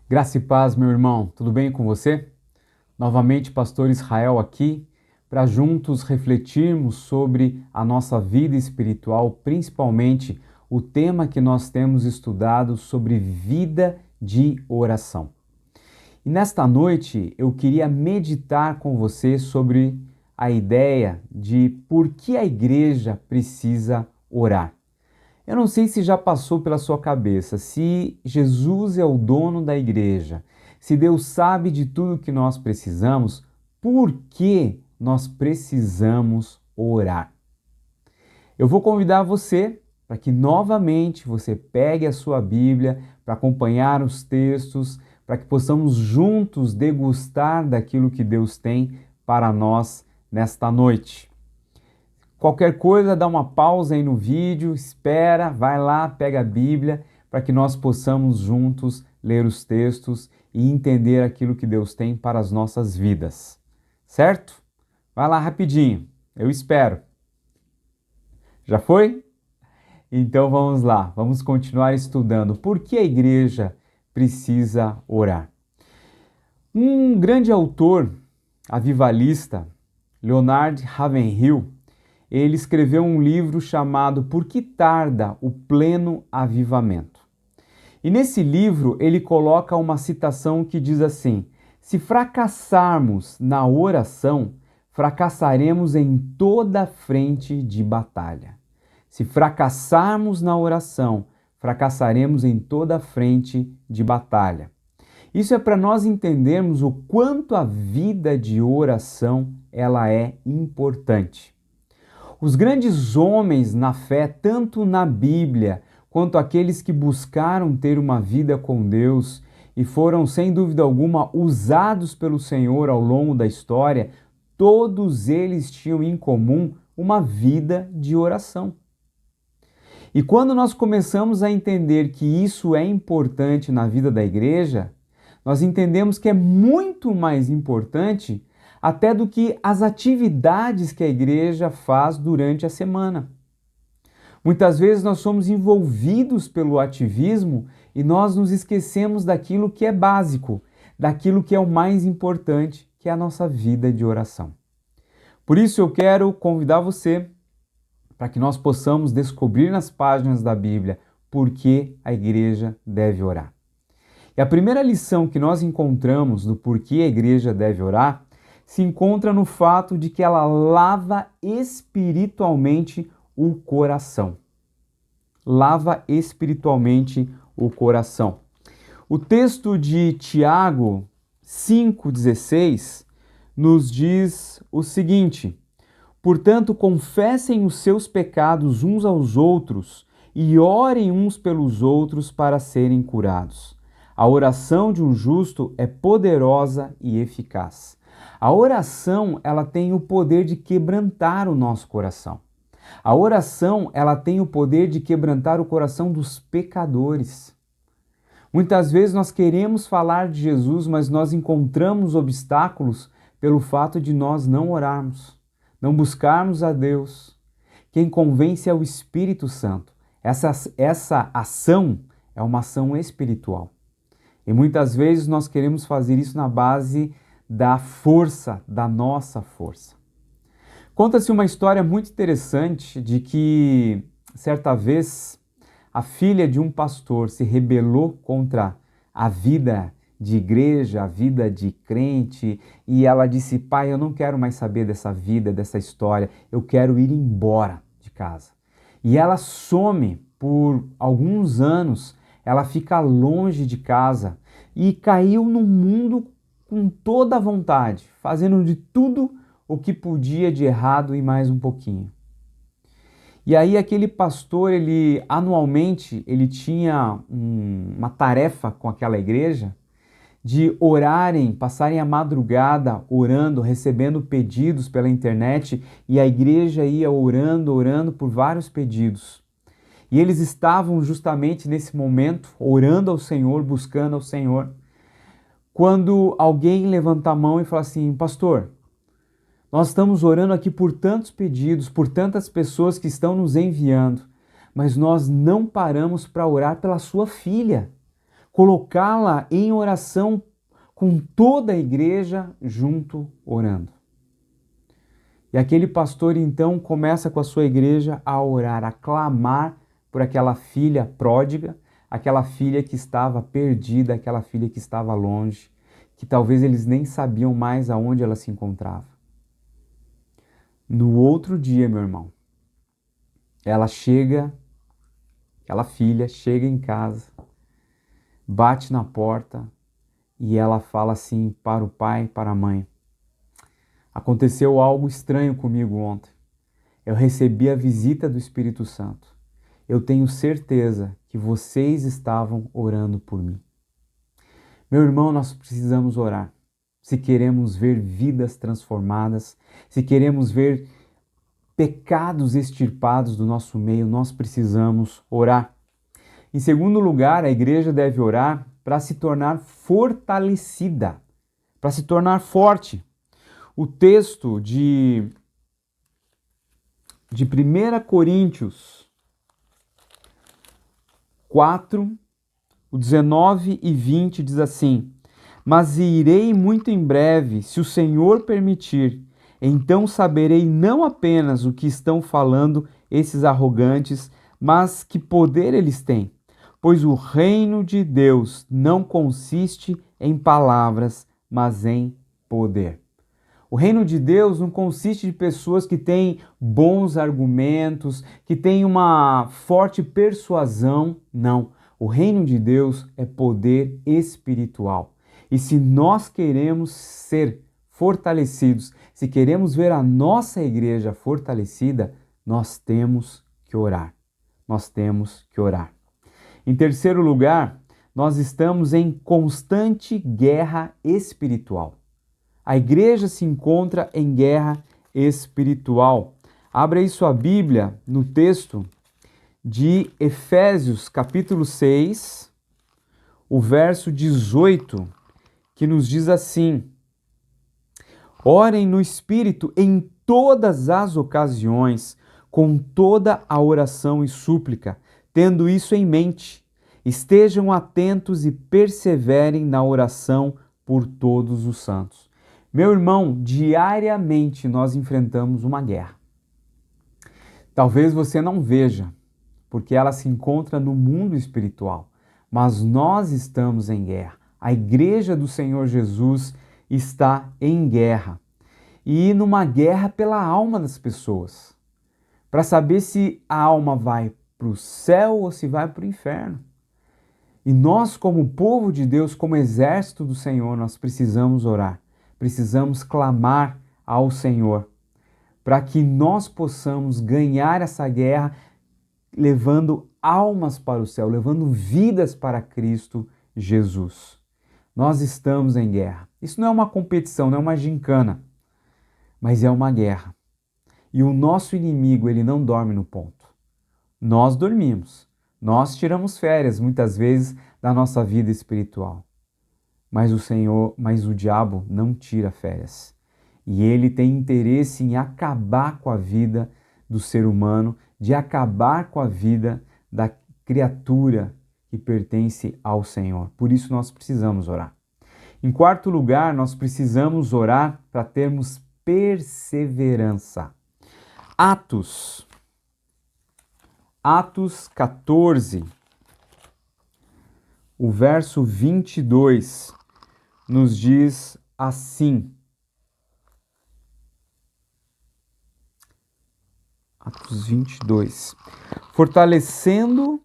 Graça e paz, meu irmão, tudo bem com você? Novamente, Pastor Israel aqui, para juntos refletirmos sobre a nossa vida espiritual, principalmente o tema que nós temos estudado sobre vida de oração. E nesta noite eu queria meditar com você sobre a ideia de por que a igreja precisa orar. Eu não sei se já passou pela sua cabeça, se Jesus é o dono da igreja, se Deus sabe de tudo que nós precisamos, por que nós precisamos orar? Eu vou convidar você para que novamente você pegue a sua Bíblia para acompanhar os textos, para que possamos juntos degustar daquilo que Deus tem para nós nesta noite. Qualquer coisa, dá uma pausa aí no vídeo, espera, vai lá, pega a Bíblia, para que nós possamos juntos ler os textos e entender aquilo que Deus tem para as nossas vidas. Certo? Vai lá rapidinho, eu espero. Já foi? Então vamos lá, vamos continuar estudando. Por que a igreja precisa orar? Um grande autor avivalista, Leonard Ravenhill, ele escreveu um livro chamado Por que tarda o pleno avivamento? E nesse livro ele coloca uma citação que diz assim: se fracassarmos na oração, fracassaremos em toda frente de batalha. Se fracassarmos na oração, fracassaremos em toda frente de batalha. Isso é para nós entendermos o quanto a vida de oração ela é importante. Os grandes homens na fé, tanto na Bíblia quanto aqueles que buscaram ter uma vida com Deus e foram, sem dúvida alguma, usados pelo Senhor ao longo da história, todos eles tinham em comum uma vida de oração. E quando nós começamos a entender que isso é importante na vida da igreja, nós entendemos que é muito mais importante até do que as atividades que a igreja faz durante a semana. Muitas vezes nós somos envolvidos pelo ativismo e nós nos esquecemos daquilo que é básico, daquilo que é o mais importante, que é a nossa vida de oração. Por isso eu quero convidar você para que nós possamos descobrir nas páginas da Bíblia por que a igreja deve orar. E a primeira lição que nós encontramos do porquê a igreja deve orar se encontra no fato de que ela lava espiritualmente o coração. Lava espiritualmente o coração. O texto de Tiago 5,16 nos diz o seguinte: portanto, confessem os seus pecados uns aos outros e orem uns pelos outros para serem curados. A oração de um justo é poderosa e eficaz. A oração, ela tem o poder de quebrantar o nosso coração. A oração, ela tem o poder de quebrantar o coração dos pecadores. Muitas vezes nós queremos falar de Jesus, mas nós encontramos obstáculos pelo fato de nós não orarmos, não buscarmos a Deus. Quem convence é o Espírito Santo. Essa ação é uma ação espiritual. E muitas vezes nós queremos fazer isso na base da força, da nossa força. Conta-se uma história muito interessante de que, certa vez, a filha de um pastor se rebelou contra a vida de igreja, a vida de crente, e ela disse: pai, eu não quero mais saber dessa vida, dessa história, eu quero ir embora de casa. E ela some por alguns anos, ela fica longe de casa e caiu no mundo com toda a vontade, fazendo de tudo o que podia de errado e mais um pouquinho. E aí aquele pastor, anualmente, ele tinha uma tarefa com aquela igreja de orarem, passarem a madrugada orando, recebendo pedidos pela internet, e a igreja ia orando por vários pedidos. E eles estavam justamente nesse momento orando ao Senhor, buscando ao Senhor, quando alguém levanta a mão e fala assim: pastor, nós estamos orando aqui por tantos pedidos, por tantas pessoas que estão nos enviando, mas nós não paramos para orar pela sua filha. colocá-la em oração com toda a igreja junto orando. E aquele pastor então começa com a sua igreja a orar, a clamar por aquela filha pródiga, aquela filha que estava perdida, aquela filha que estava longe, que talvez eles nem sabiam mais aonde ela se encontrava. No outro dia, meu irmão, aquela filha chega em casa, bate na porta e ela fala assim para o pai, para a mãe: aconteceu algo estranho comigo ontem. Eu recebi a visita do Espírito Santo. Eu tenho certeza que vocês estavam orando por mim. Meu irmão, nós precisamos orar. Se queremos ver vidas transformadas, se queremos ver pecados extirpados do nosso meio, nós precisamos orar. Em segundo lugar, a igreja deve orar para se tornar fortalecida, para se tornar forte. O texto de 1 Coríntios 4, o 19 e 20 diz assim: mas irei muito em breve, se o Senhor permitir. Então saberei não apenas o que estão falando esses arrogantes, mas que poder eles têm. Pois o reino de Deus não consiste em palavras, mas em poder. O reino de Deus não consiste de pessoas que têm bons argumentos, que têm uma forte persuasão, não. O reino de Deus é poder espiritual. E se nós queremos ser fortalecidos, se queremos ver a nossa igreja fortalecida, nós temos que orar. Nós temos que orar. Em terceiro lugar, nós estamos em constante guerra espiritual. A igreja se encontra em guerra espiritual. Abra aí sua Bíblia no texto de Efésios, capítulo 6, o verso 18, que nos diz assim: orem no Espírito em todas as ocasiões, com toda a oração e súplica, tendo isso em mente. Estejam atentos e perseverem na oração por todos os santos. Meu irmão, diariamente nós enfrentamos uma guerra. Talvez você não veja, porque ela se encontra no mundo espiritual, mas nós estamos em guerra. A igreja do Senhor Jesus está em guerra. E numa guerra pela alma das pessoas, para saber se a alma vai para o céu ou se vai para o inferno. E nós, como povo de Deus, como exército do Senhor, nós precisamos orar. Precisamos clamar ao Senhor para que nós possamos ganhar essa guerra levando almas para o céu, levando vidas para Cristo Jesus. Nós estamos em guerra. Isso não é uma competição, não é uma gincana, mas é uma guerra. E o nosso inimigo, ele não dorme no ponto. Nós dormimos. Nós tiramos férias, muitas vezes, da nossa vida espiritual. Mas o diabo não tira férias. E ele tem interesse em acabar com a vida do ser humano, de acabar com a vida da criatura que pertence ao Senhor. Por isso nós precisamos orar. Em quarto lugar, nós precisamos orar para termos perseverança. Atos 14, o verso 22, nos diz assim. Atos 22. Fortalecendo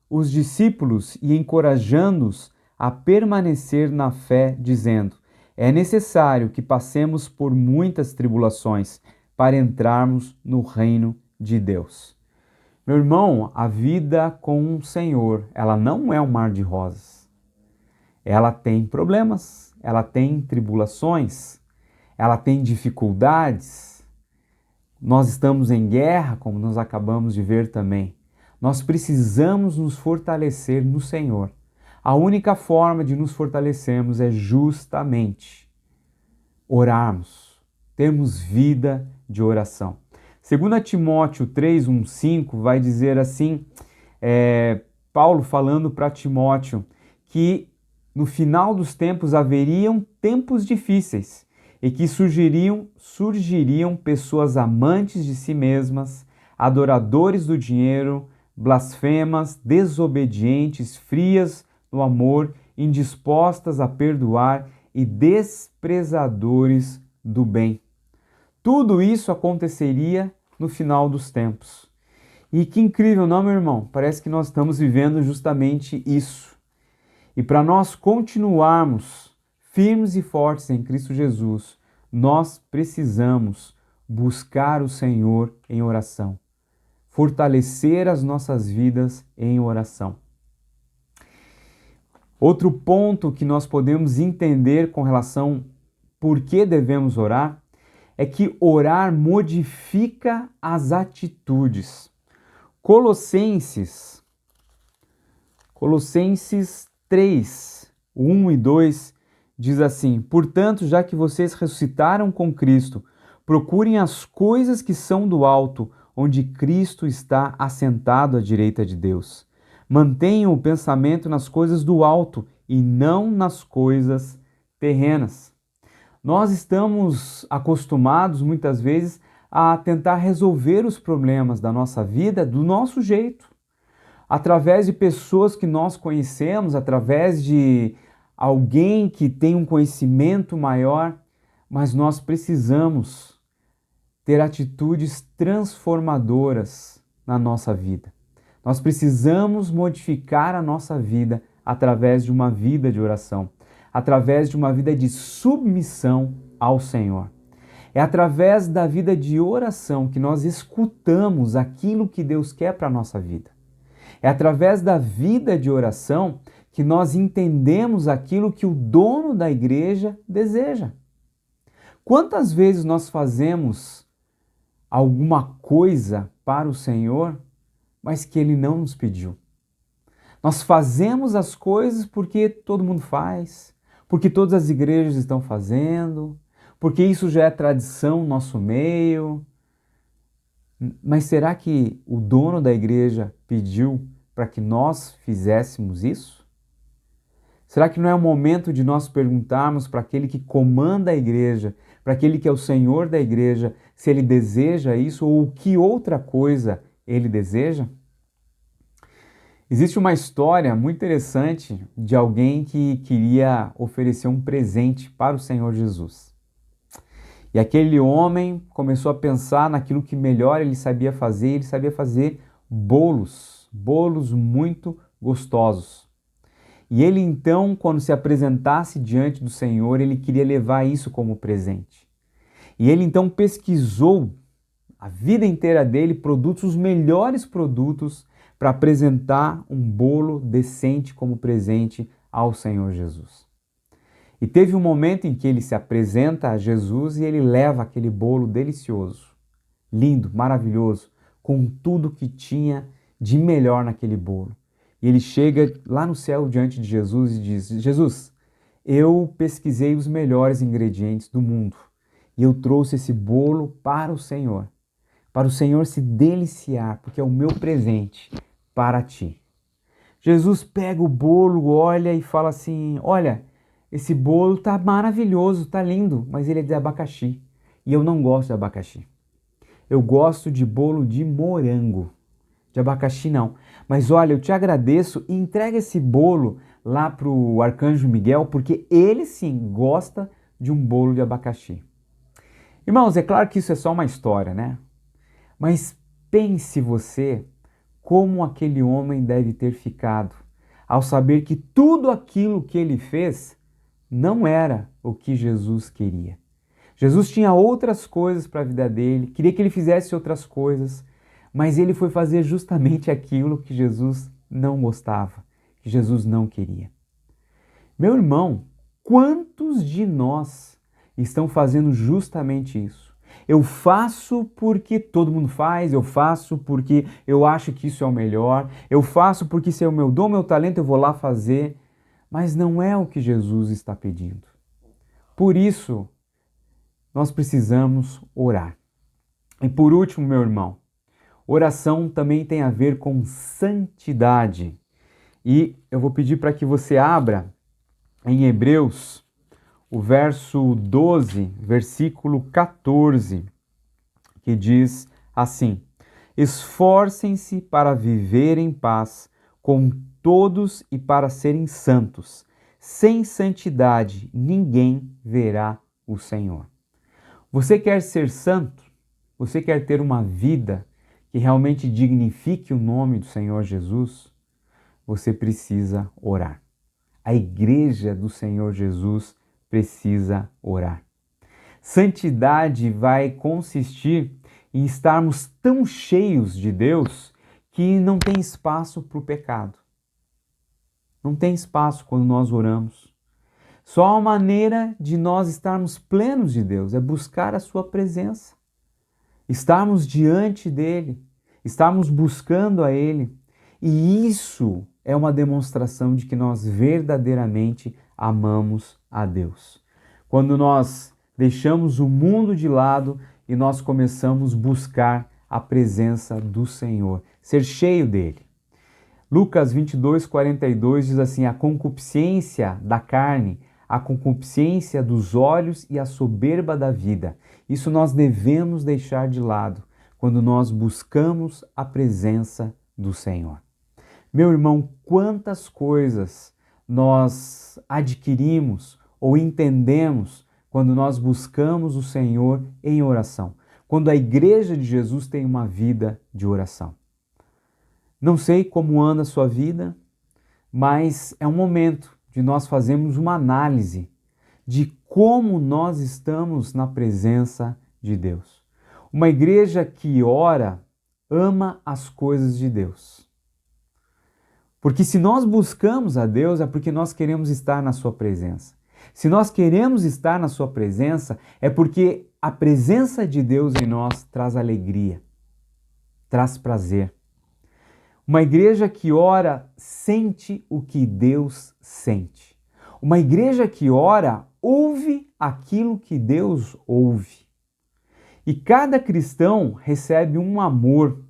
os discípulos e encorajando-os a permanecer na fé, dizendo: é necessário que passemos por muitas tribulações para entrarmos no reino de Deus. Meu irmão, a vida com o Senhor, ela não é um mar de rosas. Ela tem problemas, ela tem tribulações, ela tem dificuldades. Nós estamos em guerra, como nós acabamos de ver também. Nós precisamos nos fortalecer no Senhor. A única forma de nos fortalecermos é justamente orarmos, termos vida de oração. 2 Timóteo 3, 1, 5 vai dizer assim, Paulo falando para Timóteo, que no final dos tempos haveriam tempos difíceis e que surgiriam pessoas amantes de si mesmas, adoradores do dinheiro, blasfemas, desobedientes, frias no amor, indispostas a perdoar e desprezadores do bem. Tudo isso aconteceria no final dos tempos. E que incrível, não, meu irmão? Parece que nós estamos vivendo justamente isso. E para nós continuarmos firmes e fortes em Cristo Jesus, nós precisamos buscar o Senhor em oração, fortalecer as nossas vidas em oração. Outro ponto que nós podemos entender com relação por que devemos orar é que orar modifica as atitudes. Colossenses 3, 1 e 2 diz assim: portanto, já que vocês ressuscitaram com Cristo, procurem as coisas que são do alto, onde Cristo está assentado à direita de Deus. Mantenham o pensamento nas coisas do alto e não nas coisas terrenas. Nós estamos acostumados, muitas vezes, a tentar resolver os problemas da nossa vida do nosso jeito, através de pessoas que nós conhecemos, através de alguém que tem um conhecimento maior, mas nós precisamos ter atitudes transformadoras na nossa vida. Nós precisamos modificar a nossa vida através de uma vida de oração, através de uma vida de submissão ao Senhor. É através da vida de oração que nós escutamos aquilo que Deus quer para a nossa vida. É através da vida de oração que nós entendemos aquilo que o dono da igreja deseja. Quantas vezes nós fazemos alguma coisa para o Senhor, mas que Ele não nos pediu? Nós fazemos as coisas porque todo mundo faz, porque todas as igrejas estão fazendo, porque isso já é tradição no nosso meio. Mas será que o dono da igreja pediu para que nós fizéssemos isso? Será que não é o momento de nós perguntarmos para aquele que comanda a igreja, para aquele que é o Senhor da igreja, se ele deseja isso ou que outra coisa ele deseja? Existe uma história muito interessante de alguém que queria oferecer um presente para o Senhor Jesus. E aquele homem começou a pensar naquilo que melhor ele sabia fazer bolos muito gostosos. E ele então, quando se apresentasse diante do Senhor, ele queria levar isso como presente. E ele então pesquisou a vida inteira dele, os melhores produtos para apresentar um bolo decente como presente ao Senhor Jesus. E teve um momento em que ele se apresenta a Jesus e ele leva aquele bolo delicioso, lindo, maravilhoso, com tudo que tinha de melhor naquele bolo. E ele chega lá no céu diante de Jesus e diz: Jesus, eu pesquisei os melhores ingredientes do mundo e eu trouxe esse bolo para o Senhor se deliciar, porque é o meu presente para ti. Jesus pega o bolo, olha e fala assim: olha, esse bolo tá maravilhoso, tá lindo, mas ele é de abacaxi e eu não gosto de abacaxi. Eu gosto de bolo de morango, de abacaxi não. Mas olha, eu te agradeço e entrega esse bolo lá pro Arcanjo Miguel, porque ele sim gosta de um bolo de abacaxi. Irmãos, é claro que isso é só uma história, né? Mas pense você como aquele homem deve ter ficado ao saber que tudo aquilo que ele fez não era o que Jesus queria. Jesus tinha outras coisas para a vida dele, queria que ele fizesse outras coisas, mas ele foi fazer justamente aquilo que Jesus não gostava, que Jesus não queria. Meu irmão, quantos de nós estão fazendo justamente isso? Eu faço porque todo mundo faz, eu faço porque eu acho que isso é o melhor, eu faço porque se é o meu dom, meu talento, eu vou lá fazer, mas não é o que Jesus está pedindo. Por isso, nós precisamos orar. E por último, meu irmão, oração também tem a ver com santidade. E eu vou pedir para que você abra em Hebreus, o verso 12, versículo 14, que diz assim: Esforcem-se para viver em paz com todos e para serem santos. Sem santidade ninguém verá o Senhor. Você quer ser santo? Você quer ter uma vida que realmente dignifique o nome do Senhor Jesus? Você precisa orar. A igreja do Senhor Jesus precisa orar. Santidade vai consistir em estarmos tão cheios de Deus que não tem espaço para o pecado. Não tem espaço quando nós oramos. Só a maneira de nós estarmos plenos de Deus é buscar a sua presença. Estarmos diante dele, estarmos buscando a ele. E isso é uma demonstração de que nós verdadeiramente amamos a Deus. Quando nós deixamos o mundo de lado e nós começamos a buscar a presença do Senhor, ser cheio dele. Lucas 22, 42 diz assim: a concupiscência da carne, a concupiscência dos olhos e a soberba da vida. Isso nós devemos deixar de lado quando nós buscamos a presença do Senhor. Meu irmão, quantas coisas nós adquirimos ou entendemos quando nós buscamos o Senhor em oração, quando a igreja de Jesus tem uma vida de oração. Não sei como anda a sua vida, mas é um momento de nós fazermos uma análise de como nós estamos na presença de Deus. Uma igreja que ora, ama as coisas de Deus. Porque se nós buscamos a Deus é porque nós queremos estar na sua presença. Se nós queremos estar na sua presença é porque a presença de Deus em nós traz alegria, traz prazer. Uma igreja que ora sente o que Deus sente. Uma igreja que ora ouve aquilo que Deus ouve. E cada cristão recebe um amor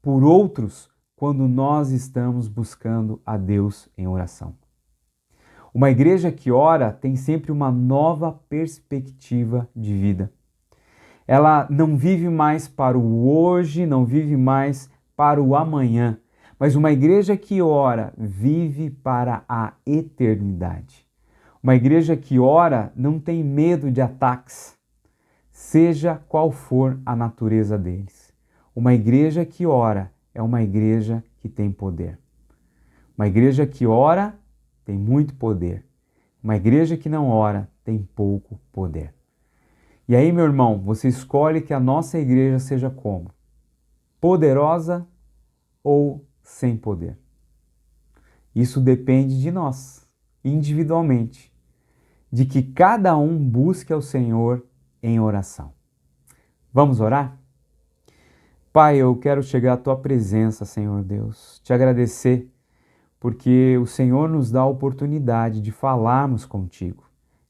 por outros quando nós estamos buscando a Deus em oração. Uma igreja que ora tem sempre uma nova perspectiva de vida. Ela não vive mais para o hoje, não vive mais para o amanhã, mas uma igreja que ora vive para a eternidade. Uma igreja que ora não tem medo de ataques, seja qual for a natureza deles. Uma igreja que ora é uma igreja que tem poder. Uma igreja que ora tem muito poder. Uma igreja que não ora tem pouco poder. E aí, meu irmão, você escolhe que a nossa igreja seja como? Poderosa ou sem poder? Isso depende de nós, individualmente, de que cada um busque ao Senhor em oração. Vamos orar? Pai, eu quero chegar à Tua presença, Senhor Deus, te agradecer porque o Senhor nos dá a oportunidade de falarmos contigo,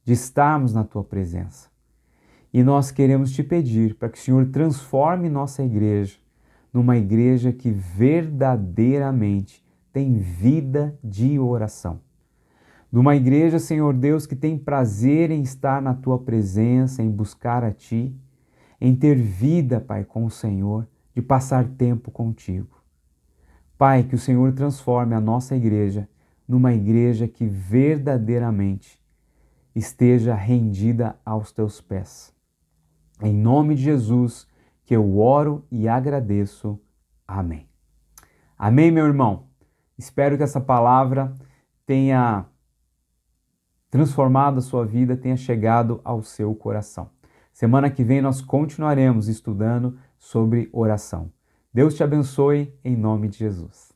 de estarmos na Tua presença. E nós queremos te pedir para que o Senhor transforme nossa igreja numa igreja que verdadeiramente tem vida de oração. Numa igreja, Senhor Deus, que tem prazer em estar na Tua presença, em buscar a Ti, em ter vida, Pai, com o Senhor, de passar tempo contigo. Pai, que o Senhor transforme a nossa igreja numa igreja que verdadeiramente esteja rendida aos Teus pés. Em nome de Jesus, que eu oro e agradeço. Amém. Amém, meu irmão? Espero que essa palavra tenha transformado a sua vida, tenha chegado ao seu coração. Semana que vem nós continuaremos estudando sobre oração. Deus te abençoe em nome de Jesus.